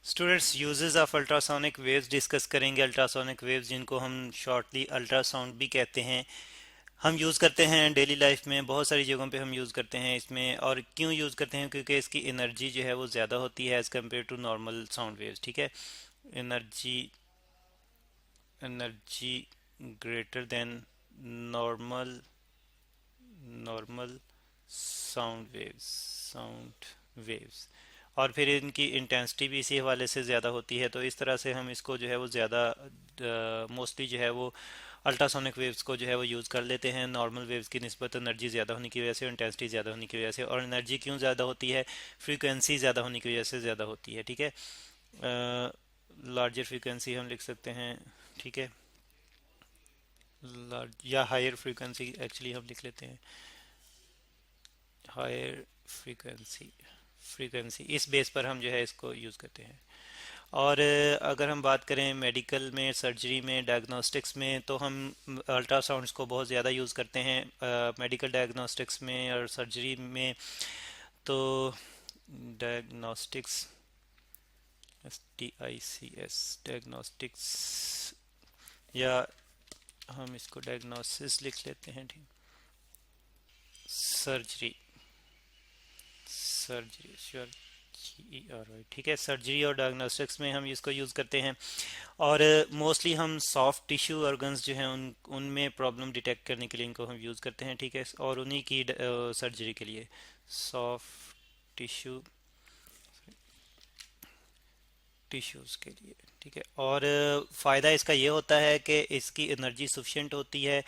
Students uses of ultrasonic waves discuss करेंगे। Ultrasonic waves जिनको हम शॉर्टली अल्ट्रासाउंड भी कहते हैं, हम यूज़ करते हैं डेली लाइफ में। बहुत सारी जगहों पे हम यूज़ करते हैं इसमें। और क्यों यूज़ करते हैं? क्योंकि इसकी एनर्जी जो है वो ज़्यादा होती है as compare to normal sound waves. ठीक है, energy energy greater than normal normal sound waves. और फिर इनकी इंटेंसिटी भी इसी हवाले से ज़्यादा होती है। तो इस तरह से हम इसको जो है वो ज़्यादा मोस्टली जो है वो अल्ट्रासोनिक वेव्स को जो है वो यूज़ कर लेते हैं नॉर्मल वेव्स की निस्बत, एनर्जी ज़्यादा होने की वजह से, इंटेंसिटी ज़्यादा होने की वजह से। और एनर्जी क्यों ज़्यादा होती है? फ्रीक्वेंसी ज़्यादा होने की वजह से ज़्यादा होती है। ठीक है, लार्जर फ्रीक्वेंसी हम लिख सकते हैं। ठीक है, लार्ज या हायर फ्रीक्वेंसी एक्चुअली हम लिख लेते हैं, हायर फ्रीक्वेंसी इस बेस पर हम जो है इसको यूज़ करते हैं। और अगर हम बात करें मेडिकल में, सर्जरी में, डायग्नोस्टिक्स में, तो हम अल्ट्रासाउंड्स को बहुत ज़्यादा यूज़ करते हैं मेडिकल डायग्नोस्टिक्स में और सर्जरी में। तो डायग्नोस्टिक्स, SDICS, डायग्नोस्टिक्स, या हम इसको डायग्नोसिस लिख लेते हैं। ठीक, सर्जरी सर्जरी श्योर, GERY। ठीक है, सर्जरी और डायग्नोस्टिक्स में हम इसको यूज़ करते हैं। और मोस्टली हम सॉफ्ट टिश्यू ऑर्गन्स जो हैं उनमें प्रॉब्लम डिटेक्ट करने के लिए इनको हम यूज़ करते हैं। ठीक है, और उन्हीं की सर्जरी के लिए सॉफ्ट टिश्यू टिश्यूज़ के लिए। ठीक है, और फ़ायदा इसका ये होता है कि इसकी एनर्जी सफिशेंट होती है,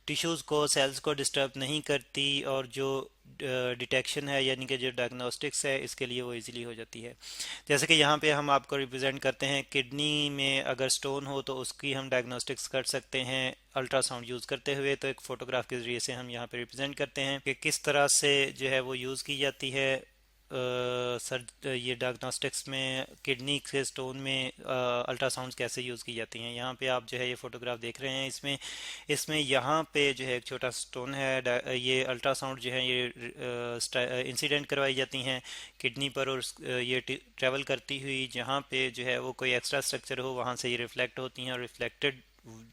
टिश्यूज़ को, सेल्स को डिस्टर्ब नहीं करती, और जो डिटेक्शन है यानी कि जो डायग्नोस्टिक्स है इसके लिए वो इजीली हो जाती है। जैसे कि यहाँ पे हम आपको रिप्रेजेंट करते हैं, किडनी में अगर स्टोन हो तो उसकी हम डायग्नोस्टिक्स कर सकते हैं अल्ट्रासाउंड यूज़ करते हुए। तो एक फ़ोटोग्राफ के ज़रिए से हम यहाँ पे रिप्रेजेंट करते हैं कि किस तरह से जो है वो यूज़ की जाती है सर ये डायग्नोस्टिक्स में। किडनी के स्टोन में अल्ट्रासाउंड्स कैसे यूज़ की जाती हैं, यहाँ पे आप जो है ये फ़ोटोग्राफ देख रहे हैं। इसमें इसमें यहाँ पे जो है एक छोटा स्टोन है। ये अल्ट्रासाउंड जो है ये इंसिडेंट करवाई जाती हैं किडनी पर, और ये ट्रैवल करती हुई जहाँ पे जो है वो कोई एक्स्ट्रा स्ट्रक्चर हो वहाँ से ये रिफ्लेक्ट होती हैं। और रिफ्लेक्टेड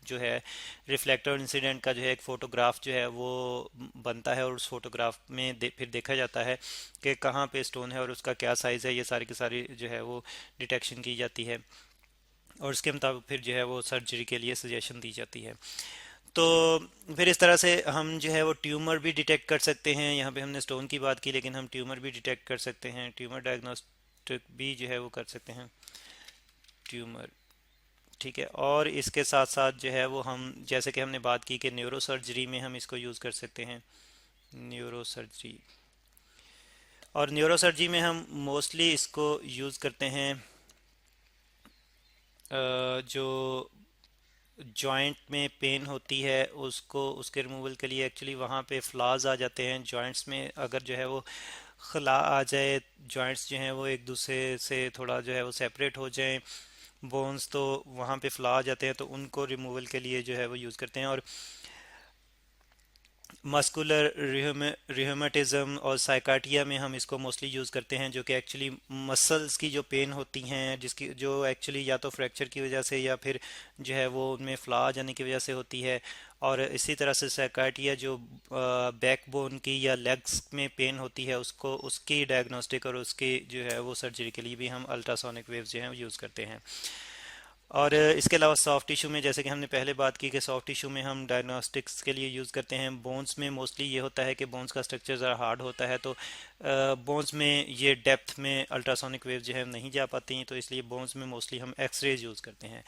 जो है, रिफ्लेक्टर इंसिडेंट का जो है एक फ़ोटोग्राफ जो है वो बनता है। और उस फोटोग्राफ में फिर देखा जाता है कि कहाँ पे स्टोन है और उसका क्या साइज़ है। ये सारी की सारी जो है वो डिटेक्शन की जाती है, और उसके मुताबिक फिर जो है वो सर्जरी के लिए सजेशन दी जाती है। तो फिर इस तरह से हम जो है वो ट्यूमर भी डिटेक्ट कर सकते हैं। यहाँ पे हमने स्टोन की बात की, लेकिन हम ट्यूमर भी डिटेक्ट कर सकते हैं, ट्यूमर डायग्नोस्टिक भी जो है वो कर सकते हैं, ट्यूमर। ठीक है, और इसके साथ साथ जो है वो हम, जैसे कि हमने बात की कि न्यूरो सर्जरी में हम इसको यूज़ कर सकते हैं, न्यूरो सर्जरी। और न्यूरो सर्जरी में हम मोस्टली इसको यूज़ करते हैं जो जॉइंट में पेन होती है उसको, उसके रिमूवल के लिए। एक्चुअली वहाँ पे फ्लाज आ जाते हैं जॉइंट्स में। अगर जो है वो खला आ जाए, जॉइंट्स जो हैं वो एक दूसरे से थोड़ा जो है वो सेपरेट हो जाएं, बोन्स, तो वहाँ पे फ्ला आ जाते हैं, तो उनको रिमूवल के लिए जो है वो यूज़ करते हैं। और मस्कुलर रिहेमेटिज्म और साइकार्डिया में हम इसको मोस्टली यूज़ करते हैं, जो कि एक्चुअली मसल्स की जो पेन होती हैं, जिसकी जो एक्चुअली या तो फ्रैक्चर की वजह से या फिर जो है वो उनमें फ्ला आ जाने की वजह से होती है। और इसी तरह से साइकार्डिया जो बैक बोन की या लेग्स में पेन होती है, उसको, उसकी डायग्नोस्टिक और उसकी जो है वो सर्जरी के लिए भी हम अल्ट्रासोनिक वेव्स जो हैं यूज़ करते हैं। और इसके अलावा सॉफ्ट टिश्यू में, जैसे कि हमने पहले बात की कि सॉफ्ट टिश्यू में हम डायग्नोस्टिक्स के लिए यूज़ करते हैं। बोन्स में मोस्टली ये होता है कि बोन्स का स्ट्रक्चर ज़रा हार्ड होता है, तो बोन्स में ये डेप्थ में अल्ट्रासोनिक वेव जो है नहीं जा पाती, तो इसलिए बोन्स में मोस्टली हम एक्सरेज यूज़ करते हैं।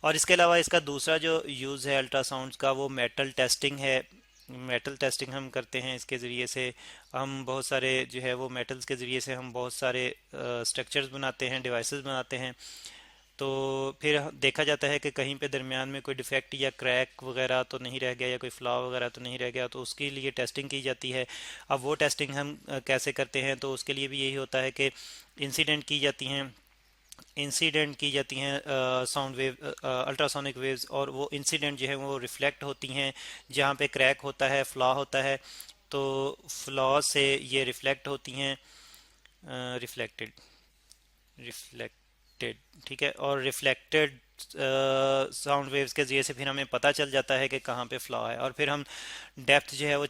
और इसके अलावा इसका दूसरा जो यूज़ है अल्ट्रासाउंड का, वो मेटल टेस्टिंग है। मेटल टेस्टिंग हम करते हैं, इसके ज़रिए से हम बहुत सारे जो है वो मेटल्स के ज़रिए से हम बहुत सारे स्ट्रक्चर्स बनाते हैं, डिवाइसेस बनाते हैं। तो फिर देखा जाता है कि कहीं पे दरमियान में कोई डिफेक्ट या क्रैक वगैरह तो नहीं रह गया, या कोई फ्लॉ वगैरह तो नहीं रह गया, तो उसके लिए टेस्टिंग की जाती है। अब वो टेस्टिंग हम कैसे करते हैं? तो उसके लिए भी यही होता है कि इंसिडेंट की जाती हैं इंसिडेंट की जाती हैं साउंड वेव, अल्ट्रासोनिक वेव्स, और वो इंसिडेंट जो है वो रिफ्लेक्ट होती हैं जहाँ पे क्रैक होता है, फ्लॉ होता है। तो फ्लॉ से ये रिफ्लेक्ट होती हैं, रिफ्लेक्टेड। रिफ्लेक्टेड, ठीक है। और रिफ्लेक्टेड साउंड वेव्स के ज़रिए से फिर हमें पता चल जाता है कि कहाँ पे फ्लॉ है, और फिर हम डेप्थ जो है वो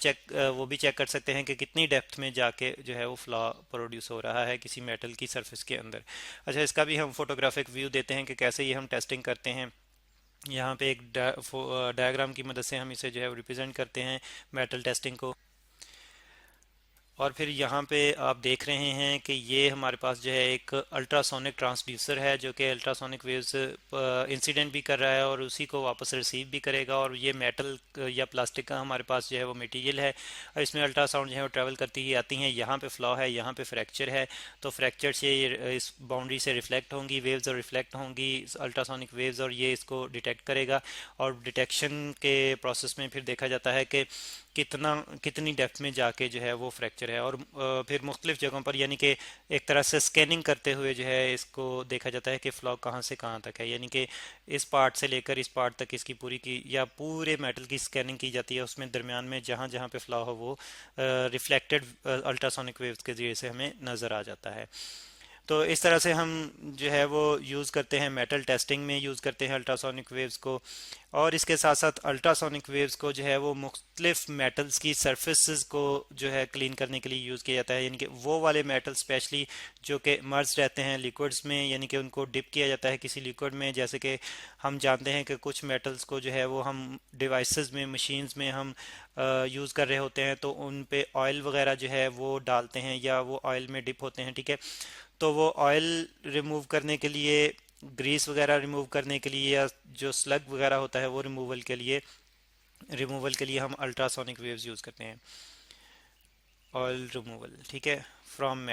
वो भी चेक कर सकते हैं कि कितनी डेप्थ में जाके जो है वो फ्लॉ प्रोड्यूस हो रहा है किसी मेटल की सरफेस के अंदर। अच्छा, इसका भी हम फोटोग्राफिक व्यू देते हैं कि कैसे ये हम टेस्टिंग करते हैं। यहाँ पे एक डायग्राम की मदद से हम इसे जो है रिप्रेजेंट करते हैं मेटल टेस्टिंग को। और फिर यहाँ पे आप देख रहे हैं कि ये हमारे पास जो है एक अल्ट्रासोनिक ट्रांसड्यूसर है जो कि अल्ट्रासोनिक वेव्स इंसिडेंट भी कर रहा है और उसी को वापस रिसीव भी करेगा। और ये मेटल या प्लास्टिक का हमारे पास जो है वो मटेरियल है, और इसमें अल्ट्रासाउंड जो है वो ट्रैवल करती ही आती हैं। यहाँ पे फ्लॉ है, यहाँ पे फ्रैक्चर है, तो फ्रैक्चर से इस बाउंड्री से रिफ्लेक्ट होंगी वेव्स और रिफ्लेक्ट होंगी अल्ट्रासोनिक वेव्स, और ये इसको डिटेक्ट करेगा। और डिटेक्शन के प्रोसेस में फिर देखा जाता है कि कितनी डेप्थ में जाके जो है वो फ्रैक्चर है। और फिर मुख्तलिफ जगहों पर यानी कि एक तरह से स्कैनिंग करते हुए जो है इसको देखा जाता है कि फ्लॉ कहाँ से कहाँ तक है, यानी कि इस पार्ट से लेकर इस पार्ट तक इसकी पूरी की या पूरे मेटल की स्कैनिंग की जाती है। उसमें दरमियान में जहाँ जहाँ पे फ्लॉ हो वो रिफ्लेक्टेड अल्ट्रासोनिक वेव्स के जरिए से हमें नज़र आ जाता है। तो इस तरह से हम जो है वो यूज़ करते हैं, मेटल टेस्टिंग में यूज़ करते हैं अल्ट्रासोनिक वेव्स को। और इसके साथ साथ अल्ट्रासोनिक वेव्स को जो है वो मुख्तलिफ मेटल्स की सरफेसेस को जो है क्लीन करने के लिए यूज़ किया जाता है, यानी कि वो वाले मेटल स्पेशली जो कि मर्ज रहते हैं लिक्विड्स में, यानी कि उनको डिप किया जाता है किसी लिक्विड में। जैसे कि हम जानते हैं कि कुछ मेटल्स को जो है वो हम डिवाइसेस में मशीन्स में हम यूज़ कर रहे होते हैं, तो उन पे ऑयल वगैरह जो है वो डालते हैं या वो ऑयल में डिप होते हैं, ठीक है। तो वो ऑयल रिमूव करने के लिए, ग्रीस वगैरह रिमूव करने के लिए, या जो स्लग वगैरह होता है वो रिमूवल के लिए हम अल्ट्रासोनिक वेव्स यूज़ करते हैं। ऑयल रिमूवल, ठीक है, from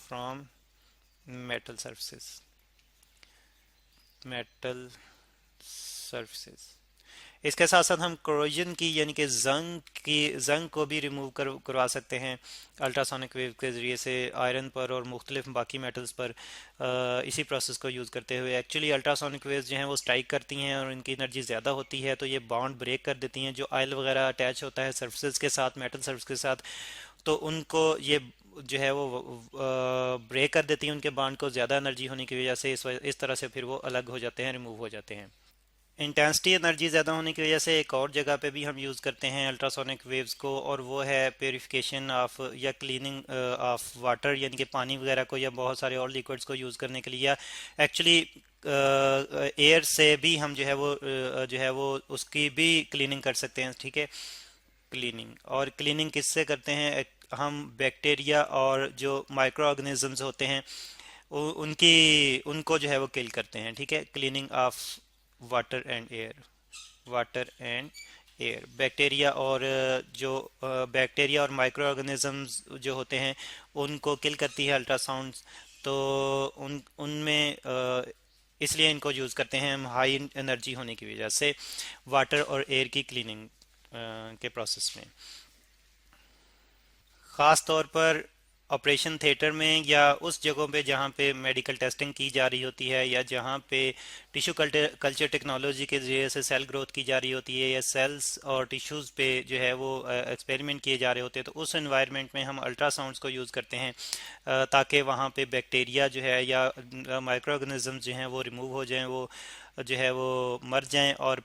from metal surfaces metal surfaces. इसके साथ साथ हम क्रोजन की यानी कि जंग को भी रिमूव करवा सकते हैं अल्ट्रासोनिक वेव के ज़रिए से, आयरन पर और मुख्तलिफ बाकी मेटल्स पर इसी प्रोसेस को यूज़ करते हुए। एक्चुअली अल्ट्रासोनिक वेव्स जो हैं वो स्ट्राइक करती हैं और इनकी एनर्जी ज़्यादा होती है, तो ये बॉन्ड ब्रेक कर देती हैं। जो ऑयल वगैरह अटैच होता है सर्फेस के साथ, मेटल सर्फेस के साथ, तो उनको ये जो है वो ब्रेक कर देती हैं उनके बॉन्ड को, ज़्यादा एनर्जी होने की वजह से। इस तरह से फिर वो अलग हो जाते हैं, रिमूव हो जाते हैं। इंटेंसिटी एनर्जी ज़्यादा होने की वजह से एक और जगह पे भी हम यूज़ करते हैं अल्ट्रासोनिक वेव्स को, और वो है प्योरिफिकेशन ऑफ या क्लीनिंग ऑफ वाटर, यानी कि पानी वगैरह को या बहुत सारे और लिक्विड्स को यूज़ करने के लिए, या एक्चुअली एयर से भी हम जो है वो जो है वो उसकी भी क्लीनिंग कर सकते हैं, ठीक है। क्लीनिंग, और क्लीनिंग किससे करते हैं? हम बैक्टीरिया और जो माइक्रो ऑर्गेनिजम्स होते हैं उनकी उनको जो है वो किल करते हैं, ठीक है। Cleaning of water and air, water and air, bacteria और जो बैक्टीरिया और माइक्रो ऑर्गेनिजम्स जो होते हैं उनको किल करती है अल्ट्रासाउंड। तो उन उनमें इसलिए इनको यूज़ करते हैं हम हाई एनर्जी होने की वजह से वाटर और एयर की क्लीनिंग के प्रोसेस में। ख़ास तौर पर ऑपरेशन थिएटर में या उस जगहों पे जहाँ पे मेडिकल टेस्टिंग की जा रही होती है, या जहाँ पे टिश्यू कल्चर टेक्नोलॉजी के ज़रिए से सेल ग्रोथ की जा रही होती है, या सेल्स और टिश्यूज़ पे जो है वो एक्सपेरिमेंट किए जा रहे होते हैं, तो उस एनवायरनमेंट में हम अल्ट्रासाउंड्स को यूज़ करते हैं ताकि वहाँ पे बैक्टीरिया जो है या माइक्रो ऑर्गेनिज्म जो हैं वो रिमूव हो जाएं, वो जो है वो मर जाएं, और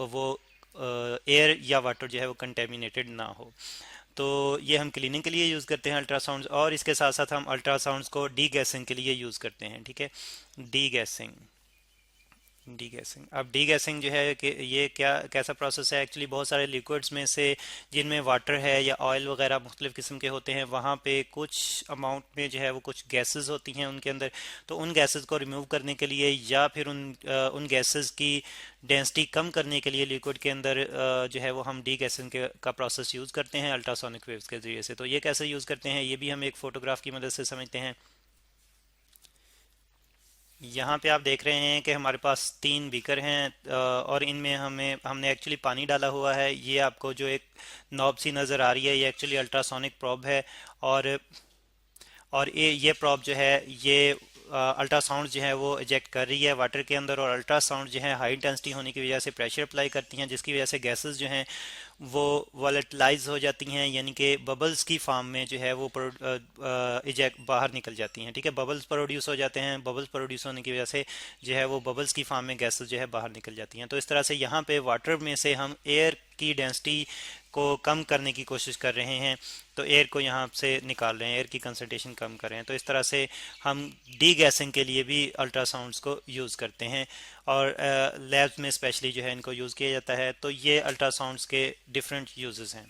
वो एयर या वाटर जो है वो कंटेमिनेटेड ना हो। तो ये हम क्लीनिंग के लिए यूज़ करते हैं अल्ट्रासाउंड्स, और इसके साथ साथ हम अल्ट्रासाउंड्स को डी गैसिंग के लिए यूज़ करते हैं, ठीक है। D guessing, D guessing. अब डी गैसिंग जो है कि ये क्या कैसा प्रोसेस है? एक्चुअली बहुत सारे लिक्विड्स में से जिनमें वाटर है या ऑयल वगैरह मुख्तलिफ किस्म के होते हैं, वहाँ पे कुछ अमाउंट में जो है वो कुछ गैसेस होती हैं उनके अंदर। तो उन गैसेस को रिमूव करने के लिए या फिर उन गैसेस की डेंसिटी कम करने के लिए लिक्विड के अंदर जो है वो हम डी गैसिंग का प्रोसेस यूज़ करते हैं अल्ट्रासोनिक वेव्स के ज़रिए से। तो ये कैसे यूज़ करते हैं ये भी हम एक फ़ोटोग्राफ की मदद से समझते हैं। यहाँ पे आप देख रहे हैं कि हमारे पास 3 बीकर हैं, और इनमें हमने एक्चुअली पानी डाला हुआ है। ये आपको जो एक नॉब सी नज़र आ रही है ये एक्चुअली अल्ट्रासोनिक प्रोब है, और ये प्रॉब जो है ये अल्ट्रासाउंड जो है वो इजेक्ट कर रही है वाटर के अंदर, और अल्ट्रासाउंड जो है हाई इंटेंसिटी होने की वजह से प्रेशर अप्लाई करती हैं, जिसकी वजह से गैसेस जो हैं वो वॉलेटिलाइज हो जाती हैं, यानी कि बबल्स की फॉर्म में जो है वो इजेक्ट बाहर निकल जाती हैं। ठीक है, बबल्स प्रोड्यूस हो जाते हैं, बबल्स प्रोड्यूस होने की वजह से जो है वो बबल्स की फॉर्म में गैसेस जो है बाहर निकल जाती हैं। तो इस तरह से यहाँ पे वाटर में से हम एयर की डेंसिटी को कम करने की कोशिश कर रहे हैं, तो एयर को यहाँ से निकाल रहे हैं, एयर की कंसंट्रेशन कम कर रहे हैं। तो इस तरह से हम डी गैसिंग के लिए भी अल्ट्रासाउंड्स को यूज़ करते हैं, और लैब्स में स्पेशली जो है इनको यूज़ किया जाता है। तो ये अल्ट्रासाउंड्स के डिफरेंट यूजेस हैं।